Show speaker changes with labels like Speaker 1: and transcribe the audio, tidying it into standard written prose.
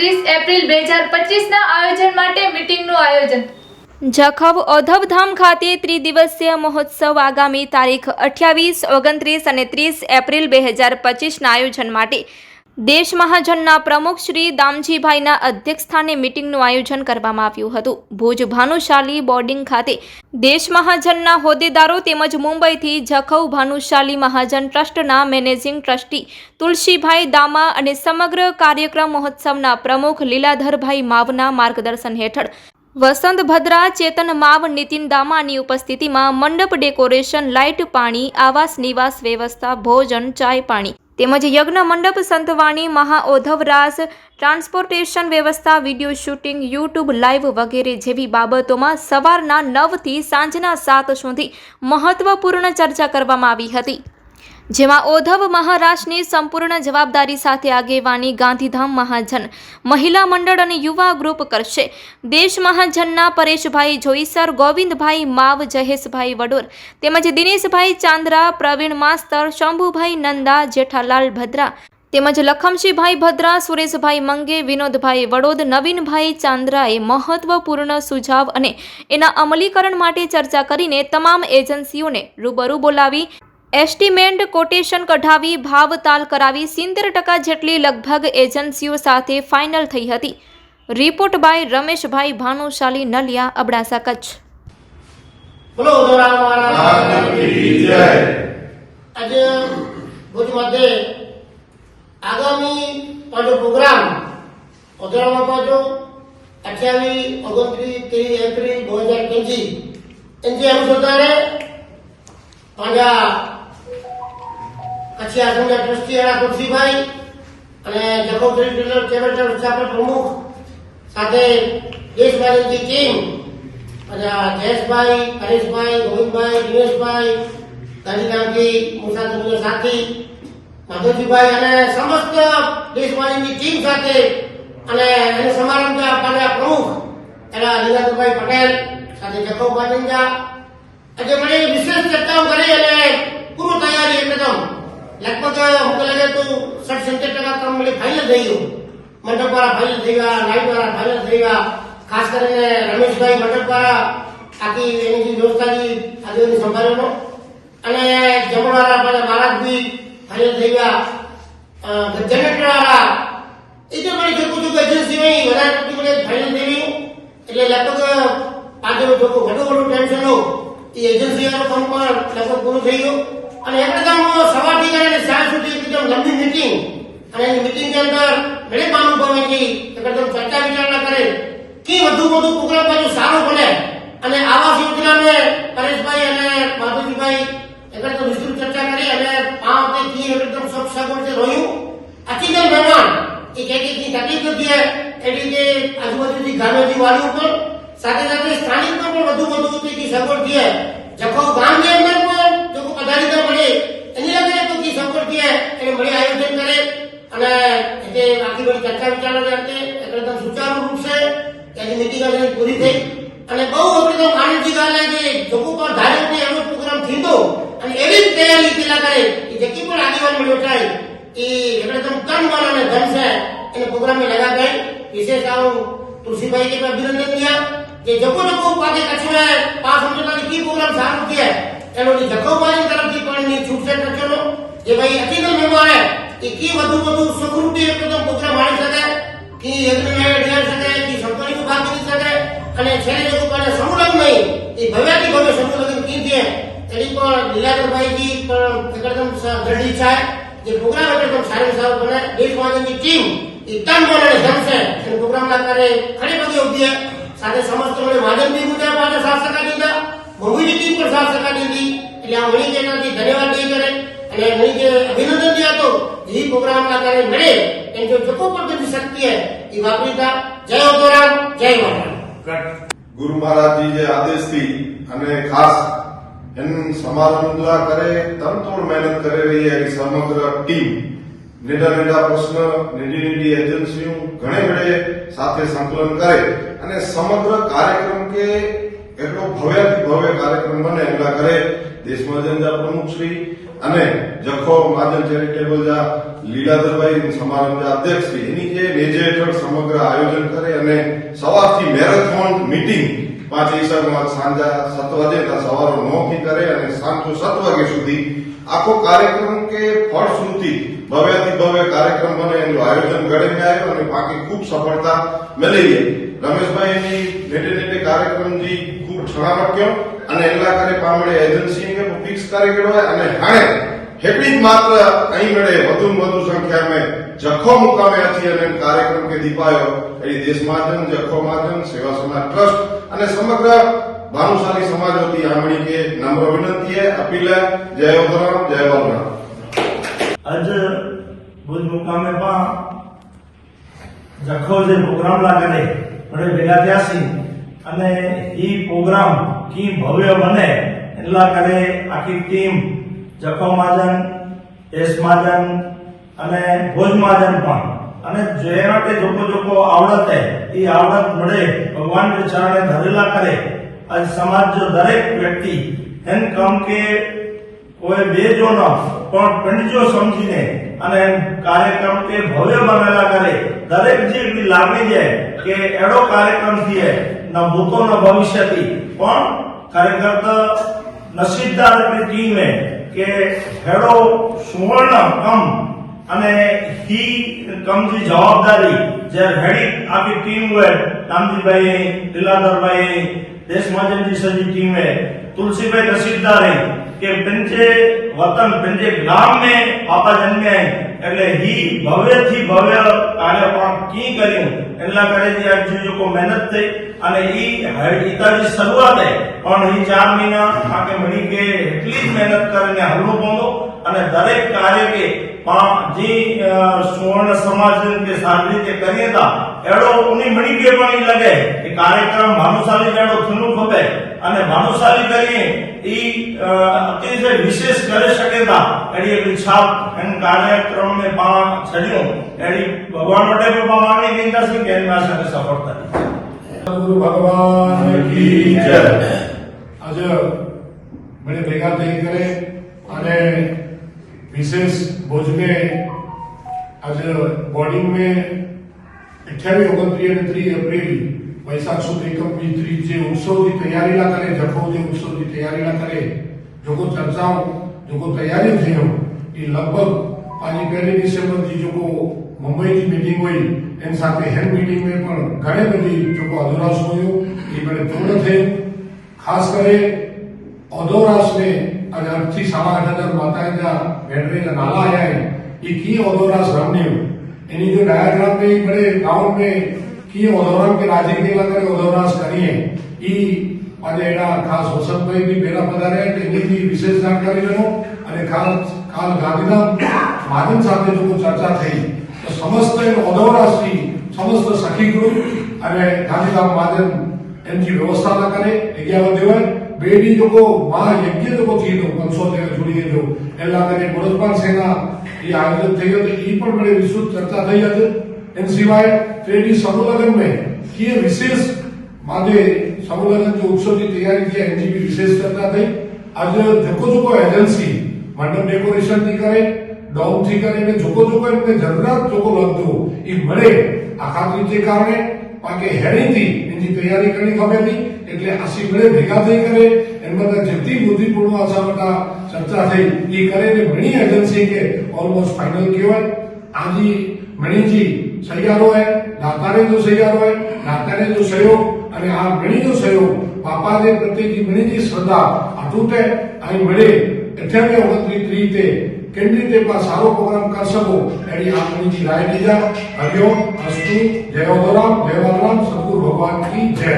Speaker 1: 30 April 2025 આયોજન માટે મીટિંગનું આયોજન।
Speaker 2: જખૌ ઔધવધામ ખાતે ત્રિદિવસીય મહોત્સવ આગામી તારીખ 28, 29 અને 30 એપ્રિલ 2025ના આયોજન માટે દેશ મહાજનના પ્રમુખ શ્રી દામજીભાઈના અધ્યક્ષસ્થાને મીટિંગનું આયોજન કરવામાં આવ્યું હતું। ભુજ ભાનુશાલી બોર્ડિંગ ખાતે દેશ મહાજનના હોદ્દેદારો તેમજ મુંબઈથી જખૌ ભાનુશાલી મહાજન ટ્રસ્ટના મેનેજિંગ ટ્રસ્ટી તુલસીભાઈ દામા અને સમગ્ર કાર્યક્રમ મહોત્સવના પ્રમુખ લીલાધરભાઈ માવના માર્ગદર્શન હેઠળ વસંત ભદ્રા, ચેતન માવ, નીતિન દામાની ઉપસ્થિતિમાં મંડપ ડેકોરેશન, લાઇટ, પાણી, આવાસ નિવાસ વ્યવસ્થા, ભોજન, ચાય પાણી તેમજ યજ્ઞ મંડપ, સંતવાણી, મહાઔધવરાસ, ટ્રાન્સપોર્ટેશન વ્યવસ્થા, વિડીયો શૂટિંગ, યુટ્યુબ લાઈવ વગેરે જેવી બાબતોમાં સવારના 9 થી સાંજના 7 સુધી મહત્વપૂર્ણ ચર્ચા કરવામાં આવી હતી, જેમાં ઔધવ મહારાષ્ટ્રની સંપૂર્ણ જવાબદારી સાથે આગેવાની ગાંધીધામ મહાજન મહિલા મંડળ અને યુવા ગ્રુપ કરશે। દેશ મહાજનના પરેશભાઈ જોઈસર, ગોવિંદભાઈ માવ, જયેશભાઈ વડોર તેમજ દિનેશભાઈ ચાંદ્રા, પ્રવીણ માસ્તર, શંભુભાઈ નંદા, જેઠાલાલ ભદ્રા તેમજ લખમશીભાઈ ભદ્રા, સુરેશભાઈ મંગે, વિનોદભાઈ વડોદ, નવીનભાઈ ચાંદ્રાએ મહત્વપૂર્ણ સુઝાવ અને એના અમલીકરણ માટે ચર્ચા કરીને તમામ એજન્સીઓને રૂબરૂ બોલાવી એસ્ટિમેટ કોટેશન કઢાવી ભાવ તાલ કરાવી 70% જેટલી લગભગ એજન્સીઓ સાથે ફાઇનલ થઈ હતી। Report by Rameshbhai Bhanushali, Naliya, Abdasa, Kutch.
Speaker 3: બોલો ઉદોરામ મહારાજ કી જય। આજે ભુજ મધ્યે આગામી આપણો પ્રોગ્રામ ઉદોરામ પાજો 28, 29, 30 એપ્રિલ 2025 એની અનુસંધાને પાંજા કચ્છી આશ્રમના ટ્રસ્ટી એના તુલસીભાઈ અને જખૌ ડિસ્ટ્રિક્ટ કેબલ ટ્રસ્ટના પ્રમુખ સાથે દેશભાઈની ટીમ અને જયેશભાઈ, હરેશભાઈ, ગોવિંદભાઈ, દિનેશભાઈ, ગાંધીધામથી મુસાફરોના સાથી માધવજીભાઈ અને સમસ્ત દેશભાઈની ટીમ સાથે અને એને સમારંભ આપવાના પ્રમુખ એના લીલાધરભાઈ પટેલ સાથે જખૌ બાજંજા આજે મને વિશેષ ચર્ચાઓ કરી અને પૂર્વ તૈયારી એકદમ લગભગ મુકે લાગે તો 60-70% કામ મને ફાઇનલ થઈ ગયું। મંડપ વાળા ફાઇનલ થઈ ગયા, લાઇટ વાળા ફાઇનલ થઈ ગયા, ખાસ કરીને રમેશભાઈ મંડપ વાળા આખી એની જે વ્યવસ્થાની આગળની સંભાળવાનો અને જમણવાળા મહારાજ બી ફાઇનલ થઈ ગયા, જનરેટર વાળા એ તો મને જોતું જોતું એજન્સી વધારે પડતી મને ફાઇનલ થઈ ગયું એટલે લગભગ પાંચેરો જોકો ઘણું ટેન્શન લો એ એજન્સી વાળો કામ પણ લગભગ પૂરું થઈ ગયું અને એકદમ સવારથી કરીને સાંજ સુધી એકદમ લંબી મીટિંગ અને એની મીટિંગ ની અંદર દરેક અનુભવીથી એકદમ ચર્ચા વિચારણા કરે કે વધુ પ્રોગ્રામ બાજુ સારો બને અને આવાસ યોજનાને પરેશભાઈ અને માધવજીભાઈ એકદમ વિસ્તૃત ચર્ચા કરી અને આ વખતે એકદમ સબ સગવડ રહ્યું અતિજન મહેમાન એ કે તકલીફ નથી એટલી કે આજુબાજુની ગામની વાડીઓ પણ સાથે સાથે સ્થાનિકમાં પણ વધુ સગવડ થયે જખૌ ગામની અંદર પણ જો પધારી મળે એની લગને તો કી સગવડ થયે એટલે મળે આયોજન કરે અને એટલે આખી બધી ચર્ચા વિચારણા કરતે એકદમ સુચારુ રૂપ છે એની મીટિંગ આજે પૂરી થઈ અને બહુ આપણે તો આનંદથી ગાલે કે જોકો પણ ધારે કે એનો પ્રોગ્રામ થીતો અને એવી જ તૈયારી કેલા કરે કે જેકી પણ આગેવાન મળ્યો થાય એ એકદમ તન મન અને ધન છે એને પ્રોગ્રામ में लगा गए। विशेष आऊं तुलसीभाई के अभिनंदन दिया कि जको पाके कच्छ में 5 मिनट की प्रोग्राम सारू किया एनो जखौ बाई तरफ की पण ની છૂટછાટ રચનો જે ભાઈ અતિથિ મહેમાન એ કી વધુ સુખરૂપી એકદમ પ્રોગ્રામ આવી શકે કે એકને ઢેર શકે કે સંપર્ક ભાગ કરી શકે અને છેલ્લે જો કોને સમૂહલગ્ન નહીં એ ભવ્યાથી ભવ્ય સમૂહલગ્ન કીધે એની પણ લીલાધરભાઈજી પણ એકદમ દ્રઢ ઈચ્છા જે પ્રોગ્રામ એકદમ સારો બને। દેશવાસીની ટીમ એ તન મન અને ધન છે એ પ્રોગ્રામના કરે ખરી બધી ઉભી સાથે સમસ્ત મને માધવ બી મુદ્દા માટે સાથ સહકાર દીધા, મોવીની ટીમ પણ સાથ સહકાર દીધી એટલે આ વળી કેનાથી ધન્યવાદ દઈ કરે અને વળી જે અભિનંદન દિયા તો એ પ્રોગ્રામના કરે મળે એમ જો જકો પણ બધી શક્તિ है એ વાપરીતા। જય ઉદોરામ, જય મહારાજ।
Speaker 4: ગુરુ મહારાજજી જે આદેશ થી અને ખાસ એન સમારંભ દ્વારા કરે તનતોડ મહેનત કરી રહી है સમગ્ર ટીમ नेडा प्रश्न नेडी एजेंसियों घणे बड़े साथे संकलन करे અને સમગ્ર કાર્યક્રમ કે એટલો ભવ્ય કાર્યક્રમ બને એટલા કરે દેશ મહાજન જા પ્રમુખ શ્રી અને જખો મહાજન ચેરિટેબલ જા લીલાધરભાઈ સમારંભ જા અધ્યક્ષ શ્રી એની જે નેજે હેઠળ સમગ્ર આયોજન કરે અને સવારથી મેરેથોન મીટિંગ 5 ઈસરમાં સાંજા 7 વાગે સવારે 9 થી કરે અને સાંજે 7 વાગ્યા સુધી આખો કાર્યક્રમ કે ફળશ્રુતિ ભવ્યથી ભવ્ય કાર્યક્રમ બને એનું આયોજન ઘડીને આવ્યો અને બાકી ખૂબ સફળતા મળી. રમેશભાઈની નેટે કાર્યક્રમથી ખૂબ છણાવટ્યો અને એટલા કરે પામડે એજન્સી ફિક્સ કરી ગયો અને હાણે હેપી માત્ર અહીં મળે વધુ સંખ્યામાં જખો મુકામે હતી અને કાર્યક્રમ કે દીપાયો એ દેશ મહાજન જખો મહાજન સેવા સમાજ ટ્રસ્ટ અને સમગ્ર ભાનુશાલી समाज होती आमणी के नम्र विनंती है अपील है जय ओधराम जय वलराम.
Speaker 5: आज भुज मुकामे पण जखो जे प्रोग्राम लागले बड़े भेगा थया सी અને ઈ પ્રોગ્રામ કી ભવ્ય બને એટલા કરે આખી ટીમ જખો મહાજન એસ મહાજન અને ભુજ મહાજન પણ અને જે માટે જોકો આવડત હે ઈ આવડત મળે ભગવાન के चरणे धरेला करे. आज समाज जो दरेक व्यक्ति एन कम के कोई बेजो न पण पंडितो समझीने અને કાર્યક્રમ કે ભવ્ય બનેલા કરે દરેક જે લાગી જાય કે એડો કાર્યક્રમ થઈએ ન ભૂતો ન ભવિષ્યથી પણ ખરેખર તો નસીબદાર ટીમ હે કે હેડો સુવર્ણ કમ અને ही कम जी जवाबदारी जे हेडी आपकी टीम हुए रामजी भाई लीलाधर भाई देश महाजन जी सजी टीम है तुलसी भाई नसीबदार है कि पंजे वतन पंजे गांव में पापा जन्मे है એટલે ही भव्य थी भव्य कार्य पण की કર્યું એટલા કરે જે આજ જો મહેનત થઈ અને ઈ ઈતાજી શરૂઆત है પણ ઈ 4 મહિના આકે મળી કે એટલી મહેનત કરીને હલ્લો પોંદો અને દરેક કાર્ય કે जी सुवर्ण समाज के सारी रीते करिए था एड़ो उन्हीं मणि के पण लगे कि कार्यक्रम भानुशाली जेड़ो थनु खपे અને ભાનુશાલી કરીએ ઈ અતિશય વિશેષ કરી શકે તા એડી એક છાપ એન કાર્યક્રમ में પા છડ્યો એડી ભગવાન માટે પણ પાવાની નિંદા છે કે એની આશા કે સફળતા
Speaker 6: गुरु भगवान की जय. आज बड़े भेगा थई करे અને विशेष भोज में आज बोर्डिंग में 28, 29 અને 3 એપ્રિલ वैशाख सुद एकम बीज जे उत्सव की तैयारी ला करे जखो जे उत्सव की तैयारी ला करे जो चर्चाओं जो तैयारी थी ये लगभग आज 1 डिसेम्बर जी जो मुंबई की मीटिंग हुई एन साथे हेड मीटिंग में पण घणे बधी जो अधूराश हुयो ये बड़े पूर्ण थे. खास करे अधोराश में आज 8 થી 8.5 माताएं जा भेटरे नाला आया है ये की अधोराश रमणीय एनी जो डायग्राम में बड़े गांव में की ओधोराम के राजी के लगे ओधोरास करिए ई आज एना खास वसंत भाई भी बेरा पधारे तो एनी भी विशेष जानकारी लेनो અને કાલ ગાંધીધામ માધન સાથે જો ચર્ચા થઈ તો સમસ્ત ઓધોરાસથી સમસ્ત સખી ગ્રુપ અને ગાંધીધામ માધન એની વ્યવસ્થા ના કરે જગ્યા દેવાય બેડી જો મહા યજ્ઞ જો થी तो 500 जुड़ी जो એલા કરે બોરસપાલ સેના એ આયોજન થયો તો ઈ પણ બડી વિસ્તૃત ચર્ચા થઈ હતી. इन सिवाय ट्रेडी समूहलग्न में ये विशेष मादे समूहलग्न जो उत्सव की तैयारी की एनजीबी विशेष चर्चा थी. आज जोको एजेंसी मंडप डेकोरेशन थी करे डॉम थी करे ने जोको इनके जरूरत जोको लगतो ई મળે આખા રીતે કારણે પાકે હેડી थी इनकी तैयारी करनी खबे थी એટલે આસી મળે ભેગા થઈ કરે એન બધા જેટલી બુદ્ધિપૂર્ણ આસાવટા ચર્ચા થઈ એ કરે ને ઘણી એજન્સી કે ઓલમોસ્ટ ફાઇનલ કહેવાય. આજી મણીજી સૈયારો है दातारे जो सैयारो है दातारे जो सहयोग અને આ ઘણી जो सहयोग बापा जे प्रति की घणी जी श्रद्धा अटूट है आई મળે 28, 29 રીતે કેન્દ્રી તે પા સારો પ્રોગ્રામ કર સકો એની આ ઘણી जी राय दीजा हरिओम अस्तु जय ओधराम जय वलराम सतगुरु भगवान की जय.